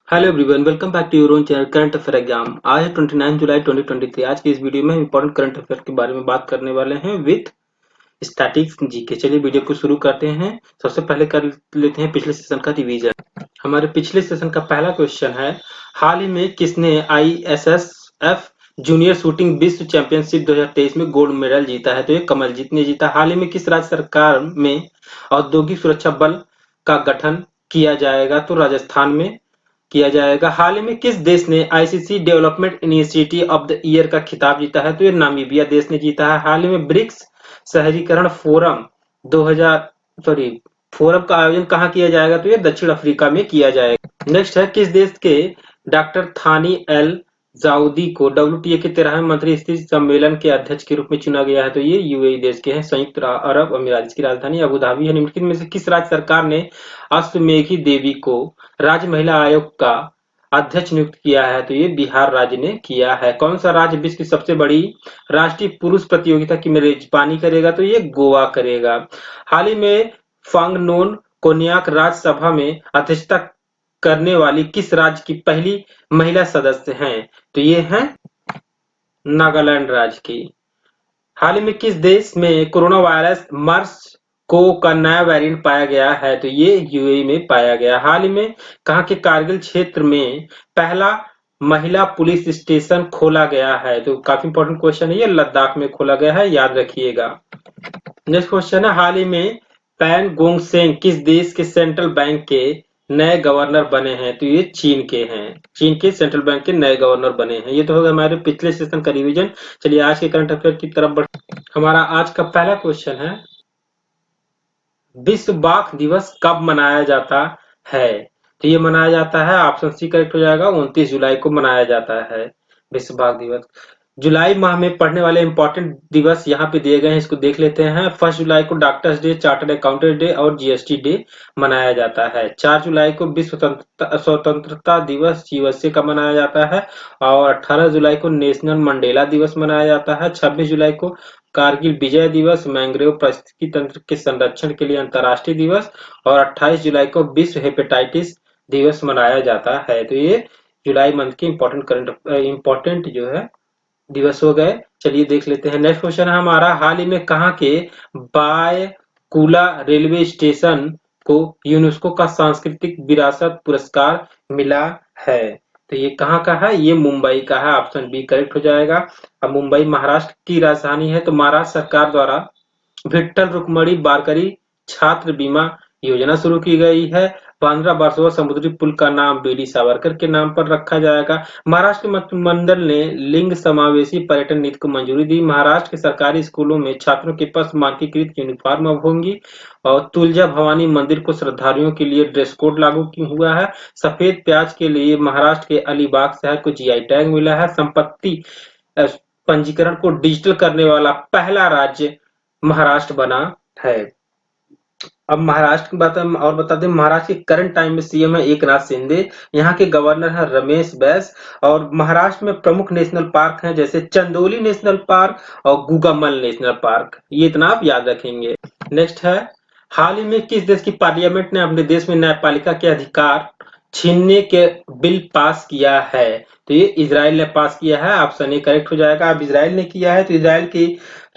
Hello everyone, welcome back to your own channel current affair exam. आज है 29 जुलाई 2023। आज की इस वीडियो में हम इंपॉर्टेंट करंट अफेयर के बारे में बात करने वाले हैं विद स्टैटिक्स जीके। चलिए वीडियो को शुरू करते हैं। सबसे पहले कर लेते हैं पिछले सेशन का रिवीजन। हमारे पिछले सेशन का पहला क्वेश्चन है, हाल ही में किसने ISSF जूनियर शूटिंग विश्व चैंपियनशिप 2023 में गोल्ड मेडल जीता है? तो ये कमलजीत ने जीता। हाल ही में किस राज्य सरकार में औद्योगिक सुरक्षा बल का गठन किया जाएगा? तो राजस्थान में किया जाएगा। हाल ही में किस देश ने ICC development initiative of the year का खिताब जीता है? तो ये नामीबिया देश ने जीता है। हाल ही में ब्रिक्स शहरीकरण फोरम 2000 सॉरी फोरम का आयोजन कहाँ किया जाएगा? तो ये दक्षिण अफ्रीका में किया जाएगा। नेक्स्ट है, किस देश के डॉक्टर थानी एल जाउदी को WTA के 13वें मंत्रिस्तरीय सम्मेलन के अध्यक्ष के रूप में चुना गया है? तो ये यूएई देश के हैं, संयुक्त अरब अमीरात, जिसकी राजधानी अबू धाबी है। निम्नलिखित में से किस राज्य सरकार ने अश्वमेघी देवी को राज्य महिला आयोग का अध्यक्ष नियुक्त किया है? तो ये बिहार राज्य ने किया है। कौन सा राज्य विश्व की सबसे बड़ी राष्ट्रीय पुरुष प्रतियोगिता की मेजबानी करेगा? तो ये गोवा करेगा। हाल ही में फांगनोन कोन्याक राज्यसभा में अध्यक्षता करने वाली किस राज्य की पहली महिला सदस्य हैं? तो ये हैं नागालैंड राज्य की। हाल ही में किस देश में कोरोना वायरस मर्स को का नया वेरिएंट पाया गया है? तो ये यूएई में पाया गया। हाल ही में कहाँ के कारगिल क्षेत्र में पहला महिला पुलिस स्टेशन खोला गया है? तो काफी इंपॉर्टेंट क्वेश्चन है, ये लद्दाख में खोला गया है, याद रखिएगा। नेक्स्ट क्वेश्चन है, हाल ही में पैन गोंगसेंग किस देश के सेंट्रल बैंक के नए गवर्नर बने हैं? तो ये चीन के हैं। चीन के सेंट्रल बैंक के नए गवर्नर बने हैं। ये तो होगा हमारे पिछले सेशन का रिवीजन। चलिए आज के करंट अफेयर की तरफ बढ़। हमारा आज का पहला क्वेश्चन है, विश्व बाघ दिवस कब मनाया जाता है? तो ये मनाया जाता है, ऑप्शन सी करेक्ट हो जाएगा, 29 जुलाई को मनाया जाता है विश्व बाघ दिवस। जुलाई माह में पढ़ने वाले इंपॉर्टेंट दिवस यहाँ पे दिए गए हैं, इसको देख लेते हैं। 1 जुलाई को doctors day, chartered accountant day और जीएसटी डे मनाया जाता है। 4 जुलाई को विश्व स्वतंत्रता दिवस यूएसए का मनाया जाता है। और 18 जुलाई को नेशनल मंडेला दिवस मनाया जाता है। 26 जुलाई को कारगिल विजय दिवस, मैंग्रोव पारिस्थितिकी तंत्र के संरक्षण के लिए अंतर्राष्ट्रीय दिवस और 28 जुलाई को विश्व हेपेटाइटिस दिवस मनाया जाता है। तो ये जुलाई मंथ के इंपॉर्टेंट जो है दिवस हो गए। चलिए देख लेते हैं। नेक्स्ट क्वेश्चन है हमारा, हाल ही में कहाँ के बायकुला रेलवे स्टेशन को यूनेस्को का सांस्कृतिक विरासत पुरस्कार मिला है? तो ये कहाँ का है? ये मुंबई का है, ऑप्शन बी करेक्ट हो जाएगा। अब मुंबई महाराष्ट्र की राजधानी है, तो महाराष्ट्र सरकार द्वारा विठ्ठल रुक्मणी बारकरी छात्र बीमा योजना शुरू की गई है। 15 वर्षों समुद्री पुल का नाम बीडी सावरकर के नाम पर रखा जाएगा। महाराष्ट्र मंत्रिमंडल ने लिंग समावेशी पर्यटन नीति को मंजूरी दी। महाराष्ट्र के सरकारी स्कूलों में छात्रों के पास मानकीकृत यूनिफॉर्म अब होंगी। और तुलजा भवानी मंदिर को श्रद्धालुओं के लिए ड्रेस कोड लागू हुआ है। सफेद प्याज के लिए महाराष्ट्र के अलीबाग शहर को जीआई टैग मिला है। संपत्ति पंजीकरण को डिजिटल करने वाला पहला राज्य महाराष्ट्र बना है। अब महाराष्ट्र की बात हम और बता दें, महाराष्ट्र के करंट टाइम में सीएम है एकनाथ शिंदे, यहाँ के गवर्नर है रमेश बैस। और महाराष्ट्र में प्रमुख नेशनल पार्क हैं जैसे चंदोली नेशनल पार्क और गुगामल नेशनल पार्क, ये इतना आप याद रखेंगे। नेक्स्ट है, हाल ही में किस देश की पार्लियामेंट ने अपने देश में न्यायपालिका के अधिकार छीनने के बिल पास किया है? तो ये इजराइल ने पास किया है, ऑप्शन ए करेक्ट हो जाएगा। अब इजराइल ने किया है, तो इजराइल की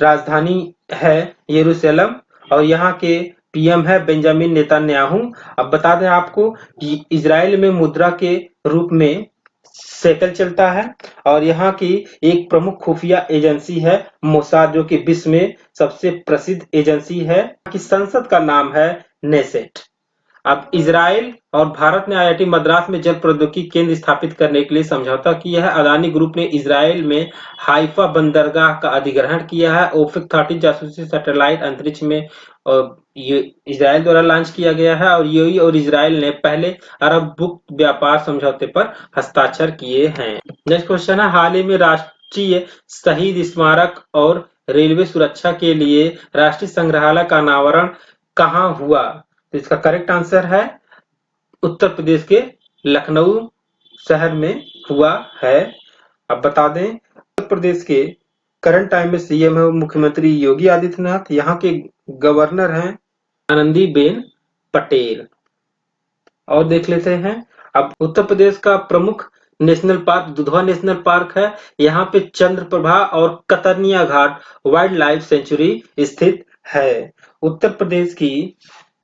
राजधानी है यरूशलेम और यहाँ के पीएम है बेंजामिन नेतन्याहू। अब बता दें आपको कि इजराइल में मुद्रा के रूप में शेकल चलता है और यहाँ की एक प्रमुख खुफिया एजेंसी है मोसाद, जो कि विश्व में सबसे प्रसिद्ध एजेंसी है। कि संसद का नाम है नेसेट। अब इजराइल और भारत ने आईआईटी मद्रास में जल प्रौद्योगिकी केंद्र स्थापित करने के लिए समझौता किया है। अदानी ग्रुप ने इजराइल में हाइफा बंदरगाह का अधिग्रहण किया है। ओफिक 30 जासूसी सैटेलाइट अंतरिक्ष में ये इजराइल द्वारा लॉन्च किया गया है। और यूएई और इजराइल ने पहले अरब मुक्त व्यापार समझौते पर हस्ताक्षर किए हैं। नेक्स्ट क्वेश्चन है, हाल ही में राष्ट्रीय शहीद स्मारक और रेलवे सुरक्षा के लिए राष्ट्रीय संग्रहालय का अनावरण कहाँ हुआ? तो इसका करेक्ट आंसर है उत्तर प्रदेश के लखनऊ शहर में हुआ है। अब बता दें, उत्तर प्रदेश के करंट टाइम में सीएम है मुख्यमंत्री योगी आदित्यनाथ, यहाँ के गवर्नर हैं आनंदीबेन पटेल। और देख लेते हैं, अब उत्तर प्रदेश का प्रमुख national park Dudhwa national park है। यहाँ पे चंद्रप्रभा और कतर्निया घाट वाइल्ड लाइफ सेंचुरी स्थित है। उत्तर प्रदेश की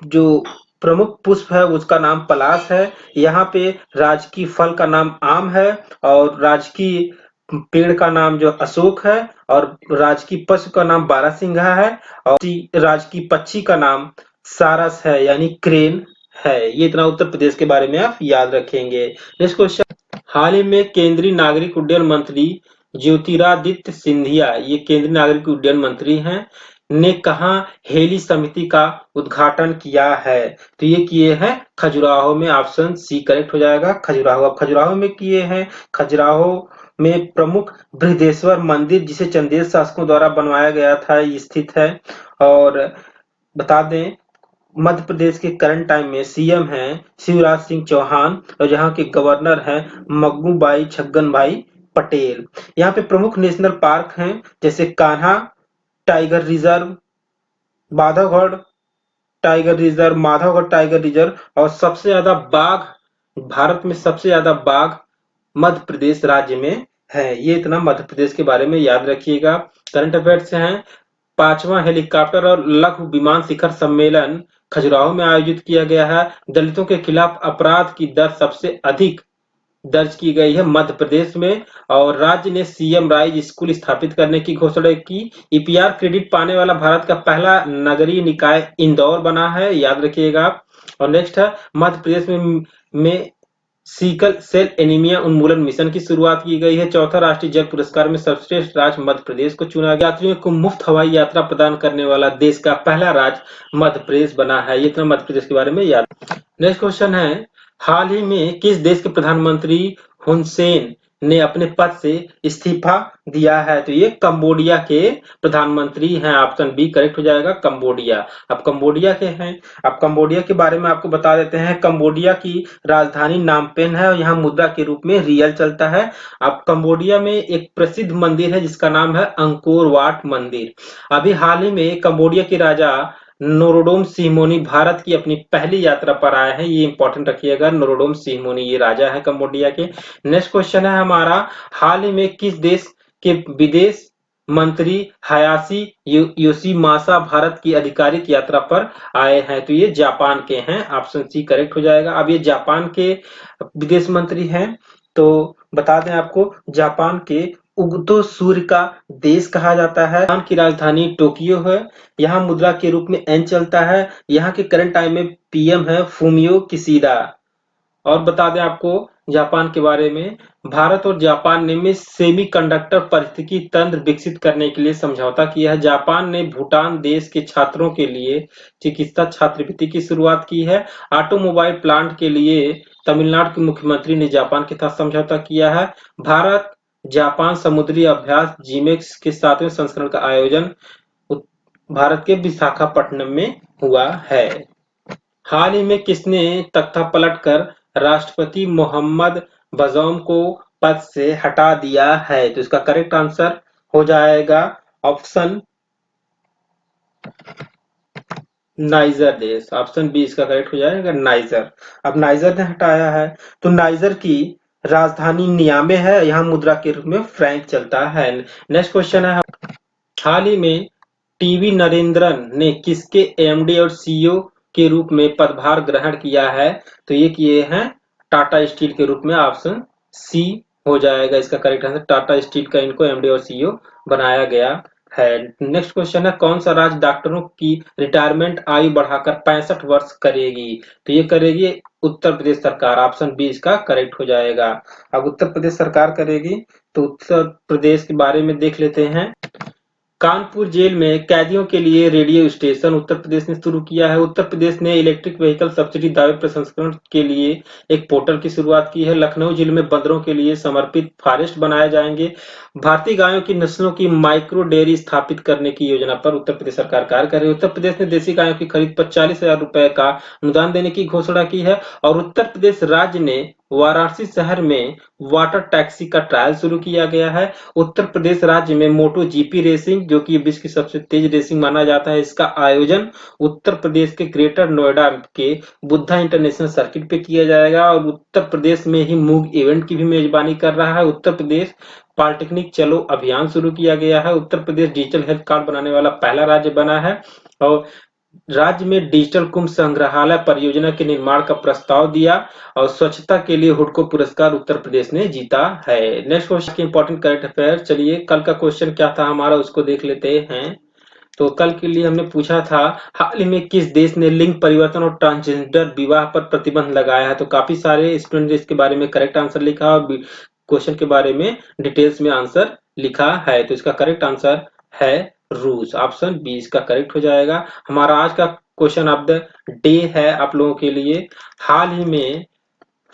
जो प्रमुख पुष्प है उसका नाम पलाश है। यहाँ पे राजकीय फल का नाम आम है और राजकीय पेड़ का नाम जो अशोक है और राजकीय पशु का नाम बारहसिंघा है और राजकीय पक्षी का नाम सारस है यानी क्रेन है। ये इतना उत्तर प्रदेश के बारे में आप याद रखेंगे। नेक्स्ट क्वेश्चन, हाल ही में केंद्रीय नागरिक उड्डयन मंत्री ज्योतिरादित्य सिंधिया, ये केंद्रीय नागरिक उड्डयन मंत्री हैं, ने कहा हेली समिति का उद्घाटन किया है? तो ये किए हैं खजुराहो में। ऑप्शन सी करेक्ट हो जाएगा, खजुराहो। अब खजुराहो में किए हैं। खजुराहो में प्रमुख बृहदेश्वर मंदिर जिसे चंदेल शासकों द्वारा बनवाया गया था स्थित है। और बता दें मध्य प्रदेश के करंट टाइम में सीएम हैं शिवराज सिंह चौहान और यहाँ के गवर्नर हैं मग्गूबाई छगन भाई पटेल। यहाँ पे प्रमुख नेशनल पार्क हैं जैसे Kanha tiger reserve, Madhavgarh tiger reserve, Madhavgarh tiger reserve और सबसे ज्यादा बाघ, भारत में सबसे ज्यादा बाघ मध्य प्रदेश राज्य में है। ये इतना मध्य प्रदेश के बारे में याद रखिएगा। करंट अफेयर्स से हैं, 5वां हेलीकॉप्टर और लघु विमान शिखर सम्मेलन खजुराहो में आयोजित किया गया है। दलितों के खिलाफ अपराध की दर सबसे अधिक दर्ज की गई है मध्य प्रदेश में। और राज्य ने सीएम राइज स्कूल स्थापित करने की घोषणा की। ईपीआर क्रेडिट पाने वाला भारत का पहला नगरीय निकाय इंदौर बना है, याद रखिएगा। और नेक्स्ट है मध्य प्रदेश में सीकल सेल एनीमिया उन्मूलन मिशन की शुरुआत की गई है। चौथा राष्ट्रीय जल पुरस्कार में सर्वश्रेष्ठ राज्य मध्य प्रदेश को चुना गया। यात्रियों को मुफ्त हवाई यात्रा प्रदान करने वाला देश का पहला राज्य मध्य प्रदेश बना है। ये इतना मध्य प्रदेश के बारे में याद। नेक्स्ट क्वेश्चन है, हाल ही में किस देश के प्रधानमंत्री हुन सेन ने अपने पद से इस्तीफा दिया है? तो ये कंबोडिया के प्रधानमंत्री हैं। ऑप्शन बी करेक्ट हो जाएगा, कंबोडिया। अब कंबोडिया के हैं, अब कंबोडिया के बारे में आपको बता देते हैं। कंबोडिया की राजधानी नामपेन है और यहाँ मुद्रा के रूप में रियल चलता है। अब कंबोडिया में एक प्रसिद्ध मंदिर है जिसका नाम है अंकोर वाट मंदिर। अभी हाल ही में कंबोडिया के राजा नोरोडोम सिहमोनी भारत की अपनी पहली यात्रा पर आए हैं। ये इंपॉर्टेंट रखिएगा, नोरोडोम सिहमोनी ये राजा है कंबोडिया के। नेक्स्ट क्वेश्चन है हमारा, हाल ही में किस देश के विदेश मंत्री हायाशी योशीमासा भारत की आधिकारिक यात्रा पर आए हैं? तो ये जापान के हैं। ऑप्शन सी करेक्ट हो जाएगा। अब ये जापान के विदेश मंत्री हैं। तो बता दें आपको, जापान के उगतो सूर्य का देश कहा जाता है। जापान की राजधानी टोक्यो है। यहाँ मुद्रा के रूप में एन चलता है। यहाँ के करंट टाइम में पीएम है फूमियो किशिदा। और बता दें आपको जापान के बारे में, भारत और जापान ने सेमीकंडक्टर पारिस्थितिकी तंत्र विकसित करने के लिए समझौता किया है। जापान ने भूटान देश के छात्रों के लिए चिकित्सा छात्रवृत्ति की शुरुआत की है। ऑटोमोबाइल प्लांट के लिए तमिलनाडु के मुख्यमंत्री ने जापान के साथ समझौता किया है। भारत जापान समुद्री अभ्यास जीमेक्स के 7वें संस्करण का आयोजन भारत के विशाखापट्टनम में हुआ है। हाल ही में किसने तख्ता पलटकर राष्ट्रपति मोहम्मद बजौम को पद से हटा दिया है? तो इसका करेक्ट आंसर हो जाएगा ऑप्शन नाइजर देश। ऑप्शन बी इसका करेक्ट हो जाएगा, नाइजर। अब नाइजर ने हटाया है। तो नाइजर की राजधानी नियामे है। यहाँ मुद्रा के रूप में फ्रैंक चलता है। नेक्स्ट क्वेश्चन है, हाल ही में टीवी नरेंद्रन ने किसके एमडी और सीईओ के रूप में पदभार ग्रहण किया है? तो ये किए हैं टाटा स्टील के रूप में। ऑप्शन सी हो जाएगा इसका करेक्ट आंसर। टाटा स्टील का इनको एमडी और सीईओ बनाया गया है। नेक्स्ट क्वेश्चन है, कौन सा राज्य डॉक्टरों की रिटायरमेंट आयु बढ़ाकर 65 वर्ष करेगी? तो ये करेगी उत्तर प्रदेश सरकार। ऑप्शन बी इसका करेक्ट हो जाएगा। अब उत्तर प्रदेश सरकार करेगी तो उत्तर प्रदेश के बारे में देख लेते हैं। कानपुर जेल में कैदियों के लिए रेडियो स्टेशन उत्तर प्रदेश ने शुरू किया है। उत्तर प्रदेश ने इलेक्ट्रिक व्हीकल सब्सिडी दावे प्रसंस्करण के लिए एक पोर्टल की शुरुआत की है। लखनऊ जिले में बंदरों के लिए समर्पित फॉरेस्ट बनाए जाएंगे। भारतीय गायों की नस्लों की माइक्रो डेयरी स्थापित करने की योजना पर उत्तर प्रदेश सरकार कार्य कर रही है। उत्तर प्रदेश ने देसी गायों की खरीद पर 40,000 रुपए का अनुदान देने की घोषणा की है। और उत्तर प्रदेश राज्य ने वाराणसी शहर में वाटर टैक्सी का ट्रायल शुरू किया गया है। उत्तर प्रदेश राज्य में मोटो जीपी रेसिंग जो कि विश्व की सबसे तेज रेसिंग माना जाता है। इसका आयोजन उत्तर प्रदेश के ग्रेटर नोएडा के बुद्धा इंटरनेशनल सर्किट पे किया जाएगा और उत्तर प्रदेश में ही मूव इवेंट की भी मेजबानी कर रहा है। उत्तर प्रदेश पॉलिटेक्निक चलो अभियान शुरू किया गया है। Uttar Pradesh digital health card बनाने वाला पहला राज्य बना है और राज्य में डिजिटल कुंभ संग्रहालय परियोजना के निर्माण का प्रस्ताव दिया और स्वच्छता के लिए हुडको पुरस्कार उत्तर प्रदेश ने जीता है। नेक्स्ट क्वेश्चन की इंपॉर्टेंट करंट अफेयर। चलिए कल का क्वेश्चन क्या था हमारा उसको देख लेते हैं। तो कल के लिए हमने पूछा था हाल ही में किस देश ने लिंग परिवर्तन और ट्रांसजेंडर विवाह पर प्रतिबंध लगाया है। तो काफी सारे स्टूडेंट ने इसके बारे में करेक्ट आंसर लिखा और क्वेश्चन के बारे में डिटेल्स में आंसर लिखा है। तो इसका करेक्ट आंसर है रूस। ऑप्शन बी इसका करेक्ट हो जाएगा। हमारा आज का क्वेश्चन ऑफ द डे है आप लोगों के लिए, हाल ही में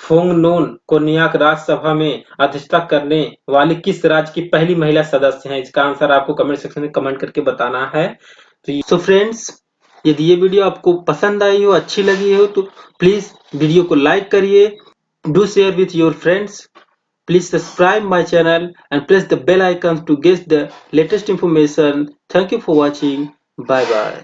फोंगनोन कोन्याक राज्यसभा में अध्यक्षता करने वाली किस राज्य की पहली महिला सदस्य हैं। इसका आंसर आपको कमेंट सेक्शन में कमेंट करके बताना है। तो फ्रेंड्स, यदि ये वीडियो आपको पसंद आई हो, अच्छी लगी हो, तो प्लीज वीडियो को लाइक करिए, do share with your friends, please subscribe my channel and press the bell icon to get the latest information. Thank you for watching. Bye bye.